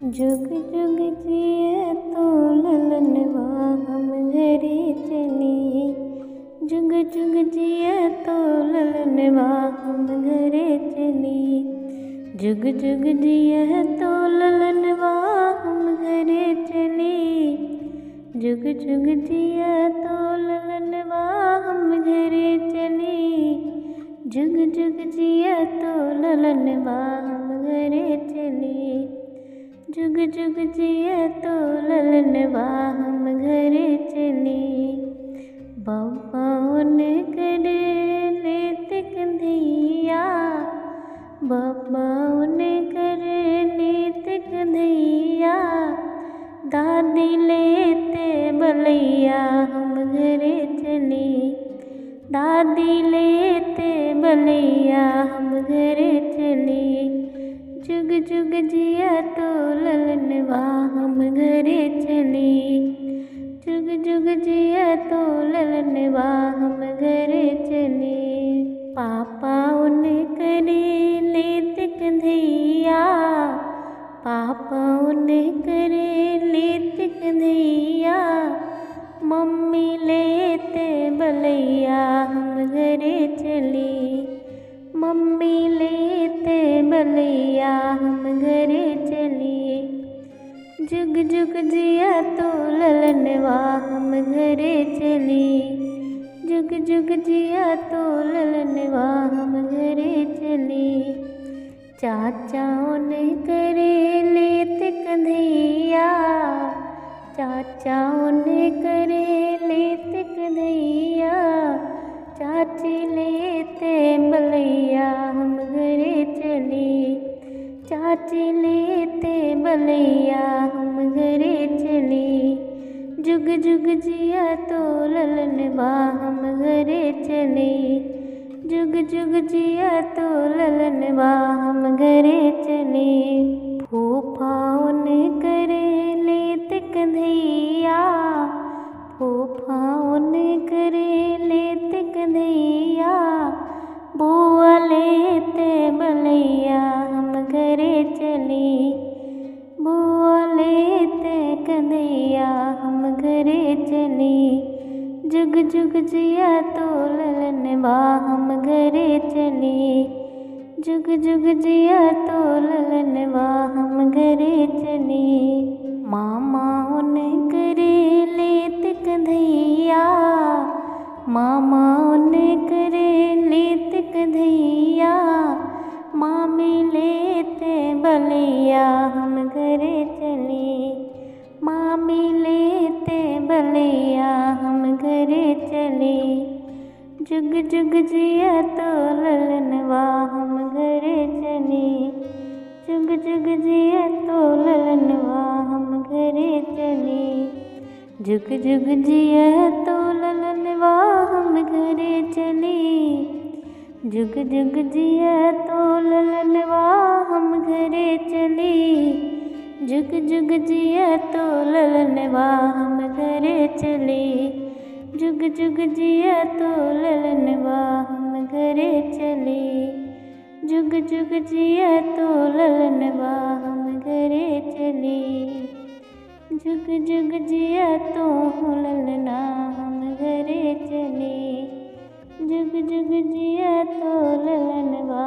जुग जुग जिए तो ललनवा हम घरे चली। जुग जुग जिए तो ललनवा हम घरे चली। जुग जुग जिए तो ललनवा हम घरे चली। जुग जुग जिए तो ललनवा हम घरे चली। जुग जुग जिए तो ललनवा हम घरे चली। जुग जुग जिए तो ललनवा हम घरे चली। बाबा ने करे लेत कंधैया। बाबा ने करे लेत कंधैया। दादी लेते बलैया हम घरे चली। दादी लेते बलैया हम घरे चली। जुग जुग जिया तो ललनवा हम घरे चली। जुग जुग जिया तो ललनवा हम घरे चली। पापा उन्हें करे लेत कंधैया। पापा उन्हें करे लेत कंधैया। मम्मी लेते बलैया हम घरे चली। मम्मी लेते बलैया हम घरे चली। जुग जुग जिया तो ललनवा हम घरे चली। जुग जुग जिया तो ललनवा हम घरे चली। चाचा ने करे लेत कंधैया। चाचा ने करे लेत कंधैया। चाची लेते बलैया हम घरे चली। चाची लेते बलैया हम घरे चली। जुग जुग जिया तो ललनवा हम घरे चली। जुग जुग जिया तो ललनवा हम घरे चली। फूफा ने करे लेत कंधैया। फूफा ने करे लेत कंधैया। बुआ लेते बलैया हम घरे चली। बुआ लेते कंधैया हम घरे चली। जुग जुग जिया तो ललनवा हम घरे चली। जुग जुग जिया तो ललनवा हम घरे चली। मामा ने करे लेत कंधैया। मामा ने करे लेत कंधैया। मामी लेते बलैया हम घरे चली। मामी लेते बलैया हम घरे चली। जुग जुग जिया तो ललनवा हम घरे चली। जुग जुग जिया तो ललनवा हम घरे चली। जुग जुग जिया तो ललनवा हम घरे चली। जुग जुग जिया तो ललनवा हम घरे चली। जुग जुग जिया तो ललनवा हम घरे चली। जुग जुग जिया तो ललनवा हम घरे चली। जुग जुग जिया तो ललनवा हम घरे चली। जुग जुग जिया तो ललना हम घरे चली। जुग जुग जिया तो ललनवा